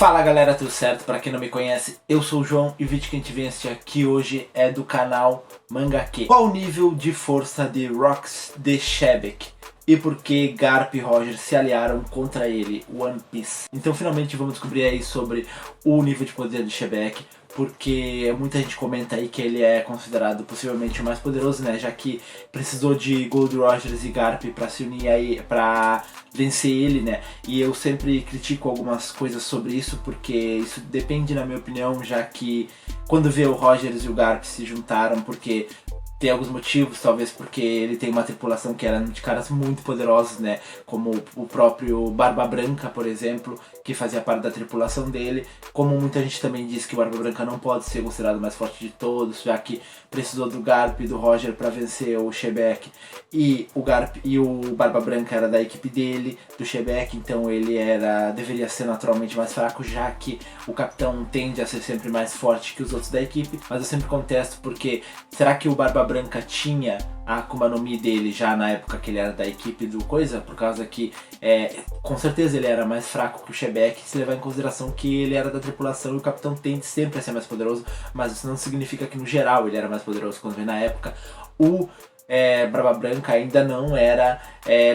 Fala galera, tudo certo? Pra quem não me conhece, eu sou o João e o vídeo que a gente vem assistir aqui hoje é do canal Mangake. Qual o nível de força de Rox de Shebek? E por que Garp e Roger se aliaram contra ele, One Piece? Então finalmente vamos descobrir aí sobre o nível de poder de Shebek, porque muita gente comenta aí que ele é considerado possivelmente o mais poderoso, né? Já que precisou de Gold Rogers e Garp pra se unir aí, pra vencer ele, né? E eu sempre critico algumas coisas sobre isso, porque isso depende, na minha opinião, já que quando vê o Rogers e o Garp se juntaram, porque tem alguns motivos, talvez porque ele tem uma tripulação que era de caras muito poderosos, né? Como o próprio Barba Branca, por exemplo, que fazia parte da tripulação dele. Como muita gente também diz que o Barba Branca não pode ser considerado o mais forte de todos, já que precisou do Garp e do Roger para vencer o Shebek. E o Garp e o Barba Branca era da equipe dele, do Shebek, então ele deveria ser naturalmente mais fraco, já que o capitão tende a ser sempre mais forte que os outros da equipe. Mas eu sempre contesto porque será que o Barba Branca tinha a Akuma no Mi dele já na época que ele era da equipe do Coisa? Por causa que com certeza ele era mais fraco que o Shebek, se levar em consideração que ele era da tripulação e o capitão tende sempre a ser mais poderoso, mas isso não significa que no geral ele era mais poderoso. Quando vem na época, o Barba Branca ainda não era,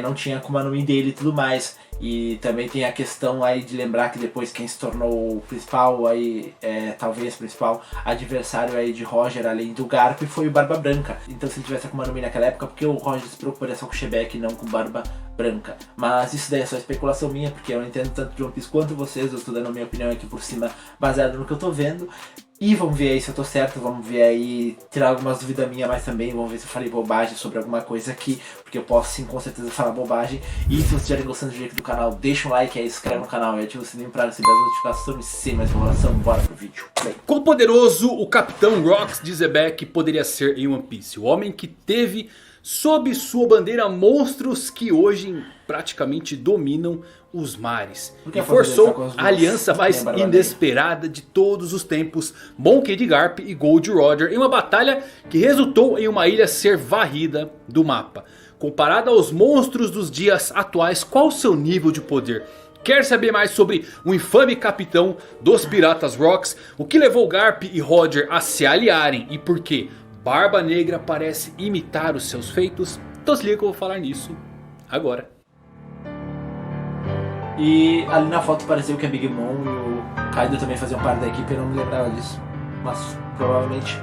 não tinha Akuma no Mi dele e tudo mais. E também tem a questão aí de lembrar que depois quem se tornou o principal aí, talvez principal adversário aí de Roger, além do Garp, foi o Barba Branca. Então se ele tivesse Akuma no Mi naquela época, porque o Roger se preocuparia só com o Shebek e não com o Barba Branca. Mas isso daí é só especulação minha, porque eu não entendo tanto de One Piece quanto vocês, eu estou dando a minha opinião aqui por cima, baseado no que eu tô vendo. E vamos ver aí se eu tô certo, vamos ver aí, tirar algumas dúvidas minhas, mas também vamos ver se eu falei bobagem sobre alguma coisa aqui, porque eu posso sim, com certeza, falar bobagem. E se vocês estiverem gostando do vídeo aqui do canal, deixa um like aí, se inscreve no canal e ativa o sininho para receber as notificações. Sem mais enrolação, bora pro vídeo. Play. Quão poderoso o Capitão Rox de Xebec poderia ser em One Piece? O homem que teve sob sua bandeira monstros que hoje praticamente dominam os mares. E forçou a aliança mais inesperada de todos os tempos, Monkey D. Garp e Gold Roger, em uma batalha que resultou em uma ilha ser varrida do mapa. Comparado aos monstros dos dias atuais, qual o seu nível de poder? Quer saber mais sobre o infame capitão dos Piratas Rox? O que levou Garp e Roger a se aliarem e por que Barba Negra parece imitar os seus feitos? Então se liga que eu vou falar nisso agora. E ali na foto pareceu que a Big Mom e o Kaido também faziam parte da equipe, eu não me lembrava disso. Mas provavelmente.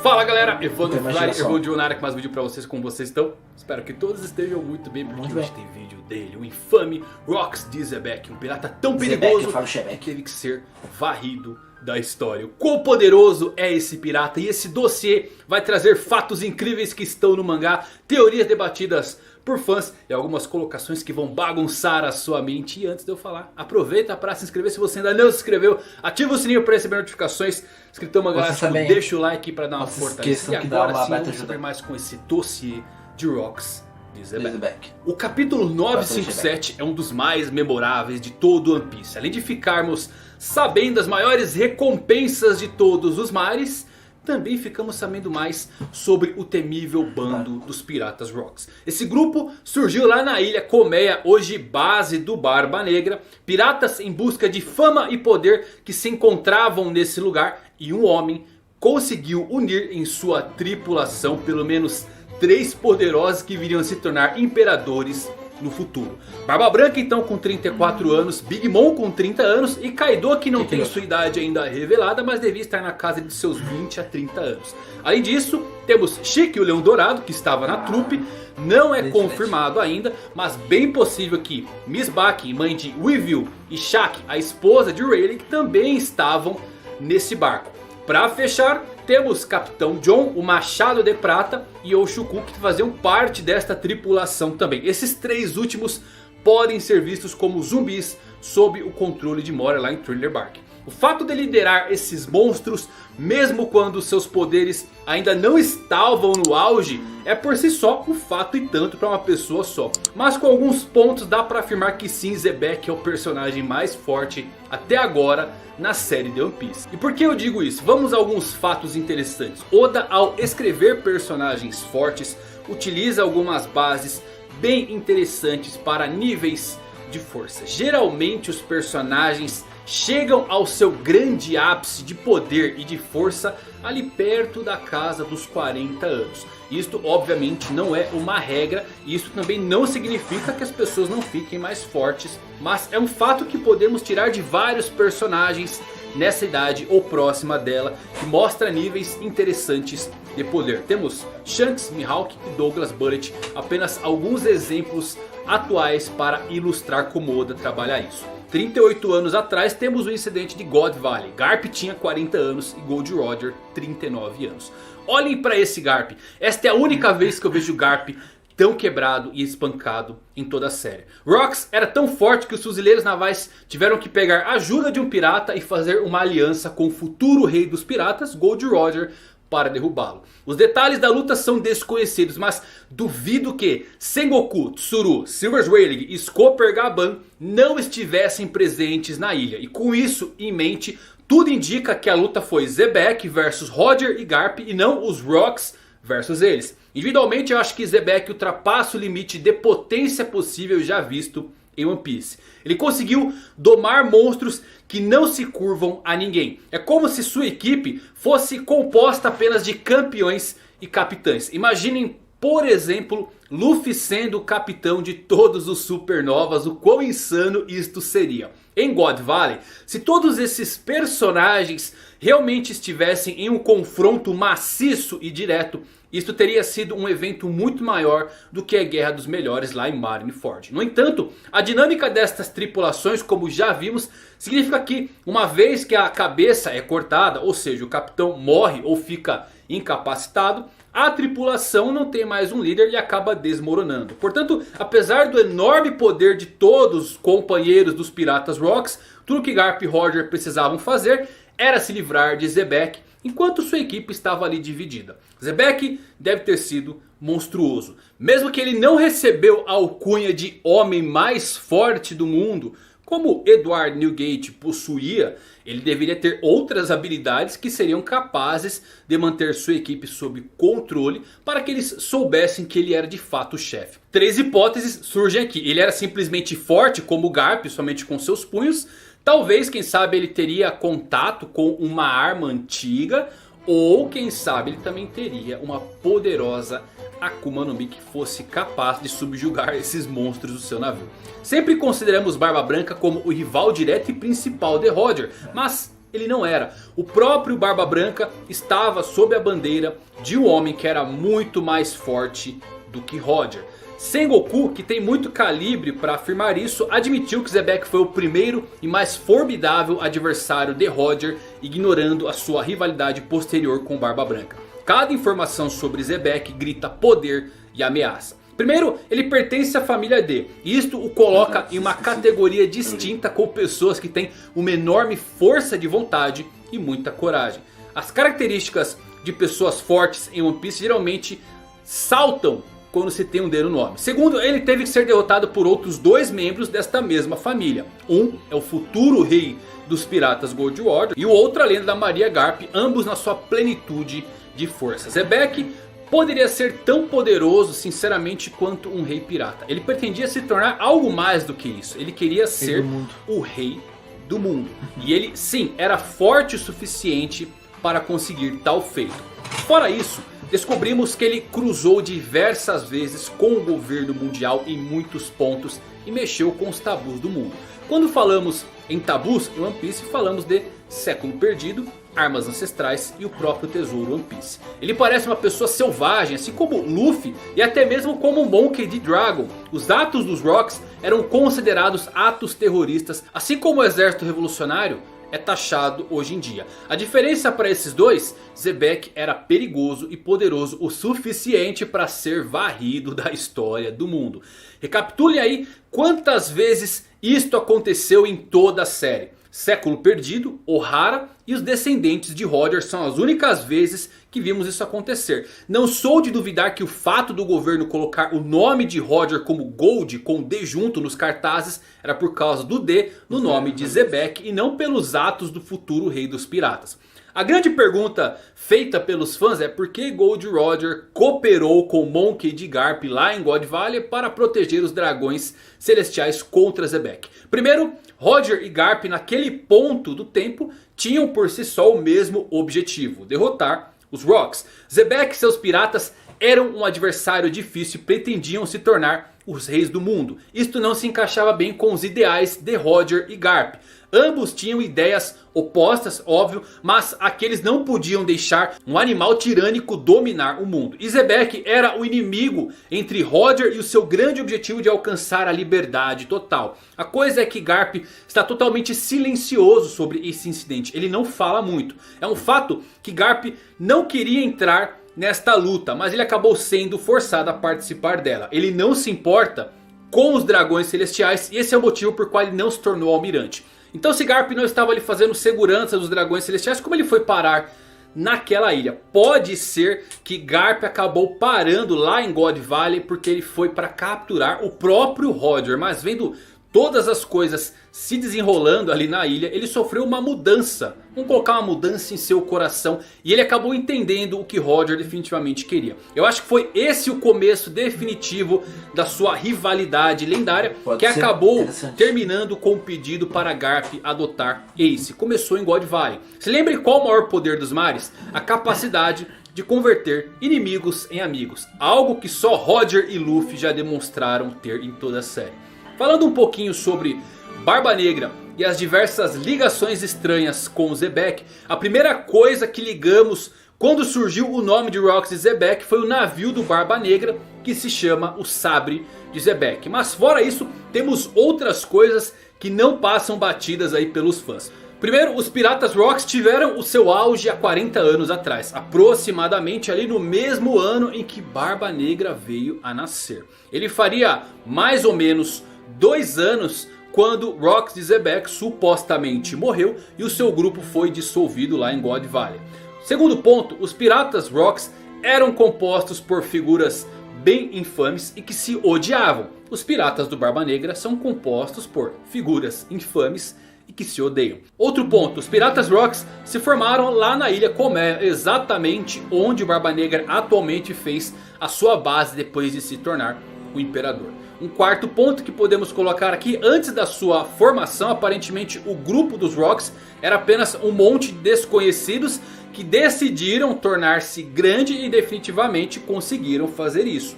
Fala galera, Evandro Fly, Ervão de Onara com mais vídeo pra vocês, como vocês estão? Espero que todos estejam muito bem, porque hoje tem vídeo dele, o infame Rox de Xebec, um pirata tão perigoso que teve que ser varrido da história. O quão poderoso é esse pirata, e esse dossiê vai trazer fatos incríveis que estão no mangá, teorias debatidas por fãs e algumas colocações que vão bagunçar a sua mente. E antes de eu falar, aproveita para se inscrever se você ainda não se inscreveu. Ativa o sininho para receber notificações. Escritão Mangalástico, deixa o like para dar uma fortalecida. E agora sim vamos saber mais com esse dossiê de Rox de Xebec. O capítulo 957 é um dos mais memoráveis de todo One Piece. Além de ficarmos sabendo as maiores recompensas de todos os mares, também ficamos sabendo mais sobre o temível bando dos Piratas Rox. Esse grupo surgiu lá na ilha Colmeia, hoje base do Barba Negra. Piratas em busca de fama e poder que se encontravam nesse lugar. E um homem conseguiu unir em sua tripulação pelo menos 3 poderosos que viriam se tornar imperadores no futuro. Barba Branca então com 34 anos, Big Mom com 30 anos e Kaido, que não tem sua idade ainda revelada, mas devia estar na casa de seus 20 a 30 anos. Além disso, temos Chique, o Leão Dourado, que estava na trupe. Não é confirmado ainda, mas bem possível que Miss Baki, mãe de Weevil, e Shaq, a esposa de Rayleigh, também estavam nesse barco. Para fechar, temos Capitão John, o Machado de Prata e Oshuku, que faziam parte desta tripulação também. Esses 3 últimos podem ser vistos como zumbis sob o controle de Moria lá em Thriller Bark. O fato de liderar esses monstros, mesmo quando seus poderes ainda não estavam no auge, é por si só um fato e tanto para uma pessoa só. Mas com alguns pontos dá para afirmar que sim, Xebec é o personagem mais forte até agora na série de One Piece. E por que eu digo isso? Vamos a alguns fatos interessantes. Oda, ao escrever personagens fortes, utiliza algumas bases bem interessantes para níveis de força. Geralmente os personagens chegam ao seu grande ápice de poder e de força ali perto da casa dos 40 anos. Isto obviamente não é uma regra e isso também não significa que as pessoas não fiquem mais fortes. Mas é um fato que podemos tirar de vários personagens nessa idade ou próxima dela, que mostra níveis interessantes de poder. Temos Shanks, Mihawk e Douglas Bullet, apenas alguns exemplos atuais para ilustrar como Oda trabalha isso. 38 anos atrás temos o incidente de God Valley. Garp tinha 40 anos e Gold Roger 39 anos. Olhem para esse Garp. Esta é a única vez que eu vejo Garp tão quebrado e espancado em toda a série. Rox era tão forte que os fuzileiros navais tiveram que pegar ajuda de um pirata e fazer uma aliança com o futuro rei dos piratas, Gold Roger, para derrubá-lo. Os detalhes da luta são desconhecidos, mas duvido que Sengoku, Tsuru, Silvers Rayleigh e Scopper Gaban não estivessem presentes na ilha. E com isso em mente, tudo indica que a luta foi Zebek versus Roger e Garp e não os Rox versus eles. Individualmente eu acho que Zebek ultrapassa o limite de potência possível já visto em One Piece. Ele conseguiu domar monstros que não se curvam a ninguém. É como se sua equipe fosse composta apenas de campeões e capitães. Imaginem, por exemplo, Luffy sendo o capitão de todos os supernovas. O quão insano isto seria. Em God Valley, se todos esses personagens realmente estivessem em um confronto maciço e direto, isto teria sido um evento muito maior do que a Guerra dos Melhores lá em Marineford. No entanto, a dinâmica destas tripulações, como já vimos, significa que uma vez que a cabeça é cortada, ou seja, o capitão morre ou fica incapacitado, a tripulação não tem mais um líder e acaba desmoronando. Portanto, apesar do enorme poder de todos os companheiros dos piratas Rox, tudo que Garp e Roger precisavam fazer era se livrar de Zebek, enquanto sua equipe estava ali dividida. Zebek deve ter sido monstruoso. Mesmo que ele não recebeu a alcunha de homem mais forte do mundo, como Edward Newgate possuía, ele deveria ter outras habilidades que seriam capazes de manter sua equipe sob controle para que eles soubessem que ele era de fato o chefe. 3 hipóteses surgem aqui. Ele era simplesmente forte como Garp, somente com seus punhos. Talvez, quem sabe, ele teria contato com uma arma antiga. Ou quem sabe ele também teria uma poderosa Akuma no Mi que fosse capaz de subjugar esses monstros do seu navio. Sempre consideramos Barba Branca como o rival direto e principal de Roger, mas ele não era. O próprio Barba Branca estava sob a bandeira de um homem que era muito mais forte do que Roger. Sengoku, que tem muito calibre para afirmar isso, admitiu que Zebek foi o primeiro e mais formidável adversário de Roger, ignorando a sua rivalidade posterior com Barba Branca. Cada informação sobre Zebek grita poder e ameaça. Primeiro, ele pertence à família D. E isto o coloca em uma categoria distinta com pessoas que têm uma enorme força de vontade e muita coragem. As características de pessoas fortes em One Piece geralmente saltam quando se tem um D no nome. Segundo, ele teve que ser derrotado por outros 2 membros desta mesma família. Um é o futuro rei dos piratas Gold Roger e o outro a lenda da Maria Garp, ambos na sua plenitude de força. Zebek poderia ser tão poderoso, sinceramente, quanto um rei pirata. Ele pretendia se tornar algo mais do que isso. Ele queria ser o rei do mundo. E ele, sim, era forte o suficiente para conseguir tal feito. Fora isso, descobrimos que ele cruzou diversas vezes com o governo mundial em muitos pontos e mexeu com os tabus do mundo. Quando falamos em tabus em One Piece, falamos de século perdido, armas ancestrais e o próprio tesouro One Piece. Ele parece uma pessoa selvagem, assim como Luffy e até mesmo como Monkey D. Dragon. Os atos dos Rox eram considerados atos terroristas, assim como o exército revolucionário é taxado hoje em dia. A diferença para esses dois, Zebek era perigoso e poderoso o suficiente para ser varrido da história do mundo. Recapitule aí quantas vezes isto aconteceu em toda a série. Século Perdido, Ohara e os descendentes de Roger são as únicas vezes que vimos isso acontecer. Não sou de duvidar que o fato do governo colocar o nome de Roger como Gold com D junto nos cartazes era por causa do D no nome de Zebek e não pelos atos do futuro rei dos piratas. A grande pergunta feita pelos fãs é por que Gold Roger cooperou com Monkey D. Garp lá em God Valley para proteger os dragões celestiais contra Xebec. Primeiro, Roger e Garp naquele ponto do tempo tinham por si só o mesmo objetivo: derrotar os Rocks. Xebec e seus piratas eram um adversário difícil e pretendiam se tornar os reis do mundo. Isto não se encaixava bem com os ideais de Roger e Garp. Ambos tinham ideias opostas, óbvio, mas aqueles não podiam deixar um animal tirânico dominar o mundo. E Xebec era o inimigo entre Roger e o seu grande objetivo de alcançar a liberdade total. A coisa é que Garp está totalmente silencioso sobre esse incidente. Ele não fala muito. É um fato que Garp não queria entrar nesta luta, mas ele acabou sendo forçado a participar dela. Ele não se importa com os dragões celestiais e esse é o motivo por qual ele não se tornou almirante. Então se Garp não estava ali fazendo segurança dos dragões celestiais, como ele foi parar naquela ilha? Pode ser que Garp acabou parando lá em God Valley porque ele foi para capturar o próprio Roger. Mas vendo todas as coisas se desenrolando ali na ilha, ele sofreu uma mudança. Vamos colocar uma mudança em seu coração. E ele acabou entendendo o que Roger definitivamente queria. Eu acho que foi esse o começo definitivo da sua rivalidade lendária. Que acabou terminando com o pedido para Garp adotar Ace. Começou em God Valley. Se lembre qual o maior poder dos mares? A capacidade de converter inimigos em amigos. Algo que só Roger e Luffy já demonstraram ter em toda a série. Falando um pouquinho sobre Barba Negra e as diversas ligações estranhas com Xebec, a primeira coisa que ligamos quando surgiu o nome de Rox e Xebec foi o navio do Barba Negra, que se chama o Sabre de Xebec. Mas fora isso, temos outras coisas que não passam batidas aí pelos fãs. Primeiro, os Piratas Rocks tiveram o seu auge há 40 anos atrás. Aproximadamente ali no mesmo ano em que Barba Negra veio a nascer. Ele faria mais ou menos 2 anos quando Rox de Xebec supostamente morreu e o seu grupo foi dissolvido lá em God Valley. Segundo ponto, os Piratas Rocks eram compostos por figuras bem infames e que se odiavam. Os Piratas do Barba Negra são compostos por figuras infames e que se odeiam. Outro ponto, os Piratas Rocks se formaram lá na Ilha Comé, exatamente onde o Barba Negra atualmente fez a sua base depois de se tornar o Imperador. Um quarto ponto que podemos colocar aqui: antes da sua formação, aparentemente o grupo dos Rocks era apenas um monte de desconhecidos que decidiram tornar-se grande e definitivamente conseguiram fazer isso.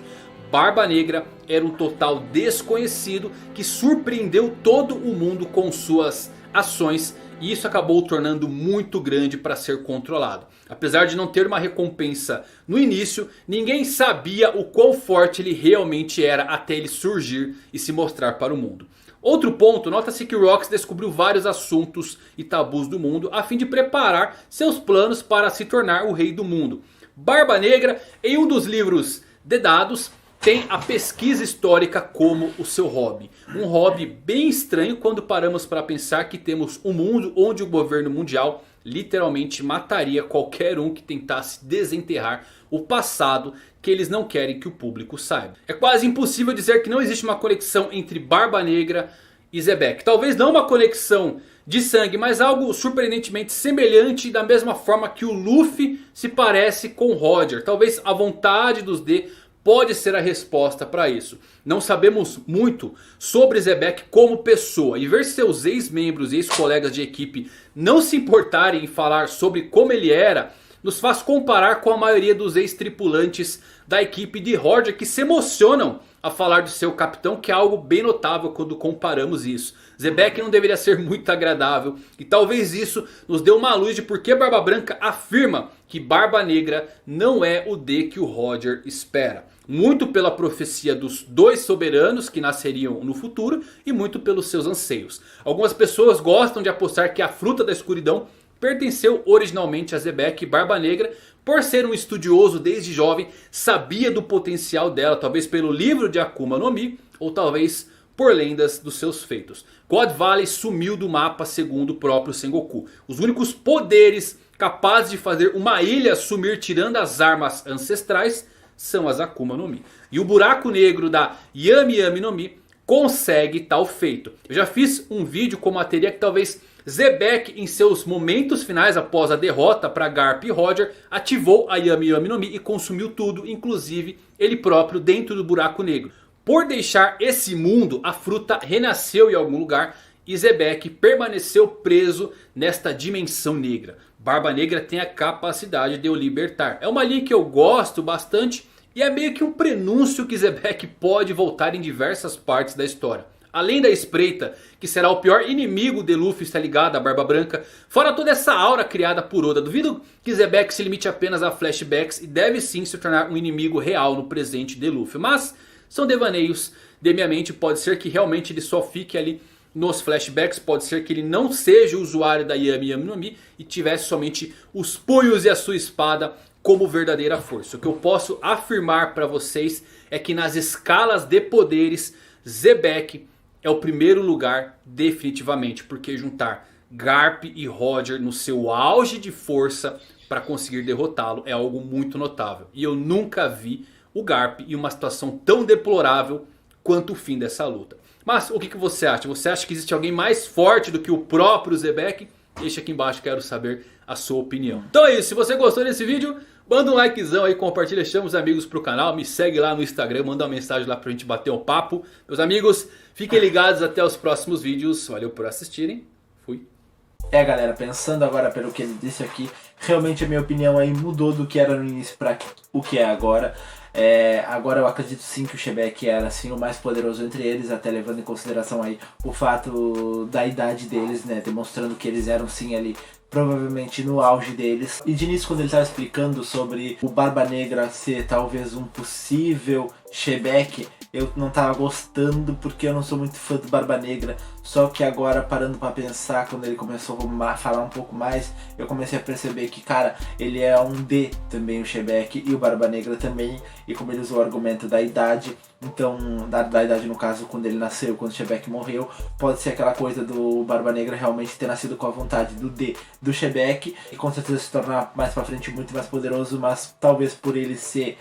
Barba Negra era um total desconhecido que surpreendeu todo o mundo com suas ações. E isso acabou o tornando muito grande para ser controlado. Apesar de não ter uma recompensa no início, ninguém sabia o quão forte ele realmente era até ele surgir e se mostrar para o mundo. Outro ponto, nota-se que Rox descobriu vários assuntos e tabus do mundo a fim de preparar seus planos para se tornar o rei do mundo. Barba Negra, em um dos livros de dados, tem a pesquisa histórica como o seu hobby. Um hobby bem estranho quando paramos para pensar que temos um mundo onde o governo mundial literalmente mataria qualquer um que tentasse desenterrar o passado que eles não querem que o público saiba. É quase impossível dizer que não existe uma conexão entre Barba Negra e Xebec. Talvez não uma conexão de sangue, mas algo surpreendentemente semelhante, da mesma forma que o Luffy se parece com Roger. Talvez a vontade dos D pode ser a resposta para isso. Não sabemos muito sobre Xebec como pessoa. E ver seus ex-membros e ex-colegas de equipe não se importarem em falar sobre como ele era, nos faz comparar com a maioria dos ex-tripulantes da equipe de Roger, que se emocionam a falar do seu capitão, que é algo bem notável quando comparamos isso. Xebec não deveria ser muito agradável, e talvez isso nos dê uma luz de por que Barba Branca afirma que Barba Negra não é o D que o Roger espera. Muito pela profecia dos 2 soberanos que nasceriam no futuro e muito pelos seus anseios. Algumas pessoas gostam de apostar que a Fruta da Escuridão pertenceu originalmente a Xebec. E Barba Negra, por ser um estudioso desde jovem, sabia do potencial dela, talvez pelo livro de Akuma no Mi, ou talvez por lendas dos seus feitos. God Valley sumiu do mapa segundo o próprio Sengoku. Os únicos poderes capazes de fazer uma ilha sumir tirando as armas ancestrais são as Akuma no Mi. E o buraco negro da Yami Yami no Mi consegue tal feito. Eu já fiz um vídeo com uma teoria que talvez Xebec, em seus momentos finais após a derrota para Garp e Roger, ativou a Yami Yami no Mi e consumiu tudo, inclusive ele próprio dentro do buraco negro. Por deixar esse mundo, a fruta renasceu em algum lugar e Xebec permaneceu preso nesta dimensão negra. Barba Negra tem a capacidade de o libertar. É uma linha que eu gosto bastante e é meio que um prenúncio que Xebec pode voltar em diversas partes da história. Além da espreita, que será o pior inimigo de Luffy está ligado à Barba Branca. Fora toda essa aura criada por Oda, duvido que Xebec se limite apenas a flashbacks e deve sim se tornar um inimigo real no presente de Luffy. Mas são devaneios de minha mente, pode ser que realmente ele só fique ali nos flashbacks. Pode ser que ele não seja o usuário da Yami Yami no Mi e tivesse somente os punhos e a sua espada como verdadeira força. O que eu posso afirmar para vocês é que nas escalas de poderes, Xebec é o primeiro lugar definitivamente. Porque juntar Garp e Roger no seu auge de força para conseguir derrotá-lo é algo muito notável. E eu nunca vi o Garp em uma situação tão deplorável quanto o fim dessa luta. Mas o que você acha? Você acha que existe alguém mais forte do que o próprio Xebec? Deixa aqui embaixo, quero saber a sua opinião. Então é isso, se você gostou desse vídeo, manda um likezão aí, compartilha, chama os amigos pro canal, me segue lá no Instagram, manda uma mensagem lá pra gente bater um papo. Meus amigos, fiquem ligados até os próximos vídeos, valeu por assistirem, fui. Galera, pensando agora pelo que ele disse aqui, realmente a minha opinião aí mudou do que era no início para o que é agora. Agora eu acredito sim que o Xebec era assim o mais poderoso entre eles, até levando em consideração aí o fato da idade deles, né, demonstrando que eles eram sim ali provavelmente no auge deles. E de início, quando ele estava explicando sobre o Barba Negra ser talvez um possível Xebec, eu não tava gostando porque eu não sou muito fã do Barba Negra. Só que agora, parando pra pensar, quando ele começou a falar um pouco mais, eu comecei a perceber que, cara, ele é um D também, o Xebec, e o Barba Negra também. E como ele usou o argumento da idade, então, da idade no caso, quando ele nasceu, quando o Xebec morreu, pode ser aquela coisa do Barba Negra realmente ter nascido com a vontade do D do Xebec, e com certeza se tornar mais pra frente muito mais poderoso, mas talvez por ele ser...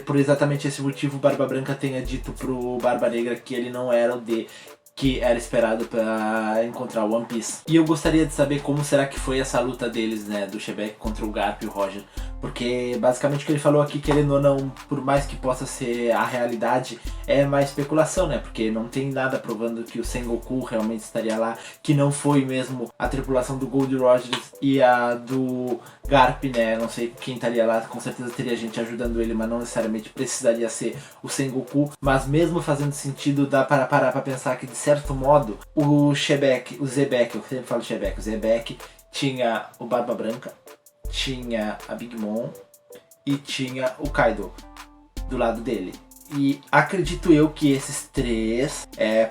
por exatamente esse motivo, Barba Branca tenha dito pro Barba Negra que ele não era o D que era esperado para encontrar o One Piece. E eu gostaria de saber como será que foi essa luta deles, né, do Xebec contra o Garp e o Roger. Porque basicamente o que ele falou aqui, querendo ou não, por mais que possa ser a realidade, é uma especulação, né? Porque não tem nada provando que o Sengoku realmente estaria lá, que não foi mesmo a tripulação do Gold Roger e a do Garp, né? Não sei quem estaria lá, com certeza teria gente ajudando ele, mas não necessariamente precisaria ser o Sengoku. Mas mesmo fazendo sentido, dá para parar para pensar que de certo modo o Xebec, o Xebec, eu sempre falo Xebec, o Xebec tinha o Barba Branca, tinha a Big Mom e tinha o Kaido do lado dele. E acredito eu que esses três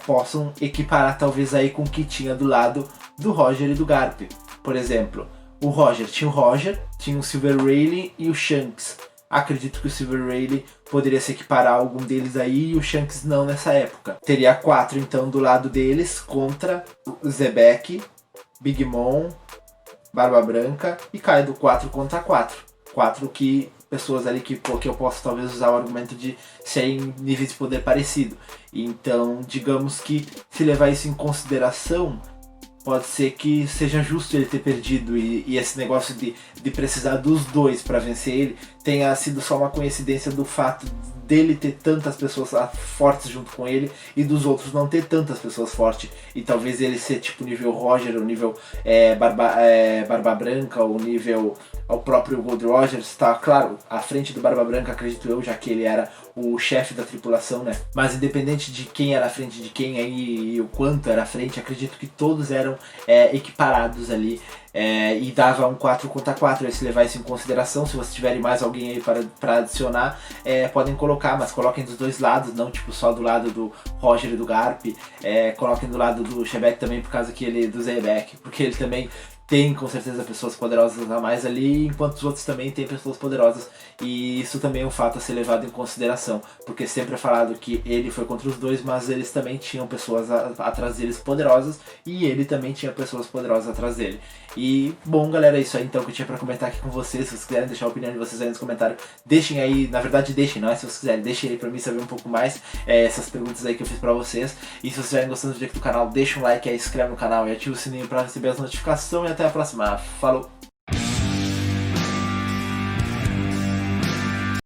possam equiparar talvez aí com o que tinha do lado do Roger e do Garp. Por exemplo, o Roger, tinha o Silver Rayleigh e o Shanks. Acredito que o Silver Rayleigh poderia se equiparar a algum deles aí e o Shanks não nessa época. Teria 4 então do lado deles contra o Xebec, Big Mom, Barba Branca e Kaido, 4 contra 4. 4 pessoas ali que eu posso talvez usar o argumento de serem níveis de poder parecido. Então, digamos que se levar isso em consideração, pode ser que seja justo ele ter perdido e esse negócio de precisar dos dois para vencer ele tenha sido só uma coincidência do fato dele ter tantas pessoas fortes junto com ele e dos outros não ter tantas pessoas fortes, e talvez ele ser tipo nível Roger, o nível Barba Branca, o nível ao próprio Gold Roger, está claro à frente do Barba Branca, acredito eu, já que ele era o chefe da tripulação, né? Mas independente de quem era à frente de quem aí e o quanto era à frente, acredito que todos eram equiparados ali. E dava um 4 contra 4, se levar isso em consideração. Se vocês tiverem mais alguém aí para adicionar, podem colocar, mas coloquem dos dois lados, não tipo só do lado do Roger e do Garp. Coloquem do lado do Xebec também, por causa que ele do Xebec, porque ele também tem com certeza pessoas poderosas a mais ali, enquanto os outros também tem pessoas poderosas, e isso também é um fato a ser levado em consideração, porque sempre é falado que ele foi contra os dois, mas eles também tinham pessoas atrás deles poderosas, e ele também tinha pessoas poderosas atrás dele. E bom, galera, é isso aí então que eu tinha pra comentar aqui com vocês. Se vocês quiserem deixar a opinião de vocês aí nos comentários, deixem aí, na verdade deixem, não é se vocês quiserem, deixem aí pra mim saber um pouco mais essas perguntas aí que eu fiz pra vocês. E se vocês estiverem gostando do vídeo aqui do canal, deixa um like aí, se inscreve no canal e ativa o sininho pra receber as notificações. E até a próxima, falou!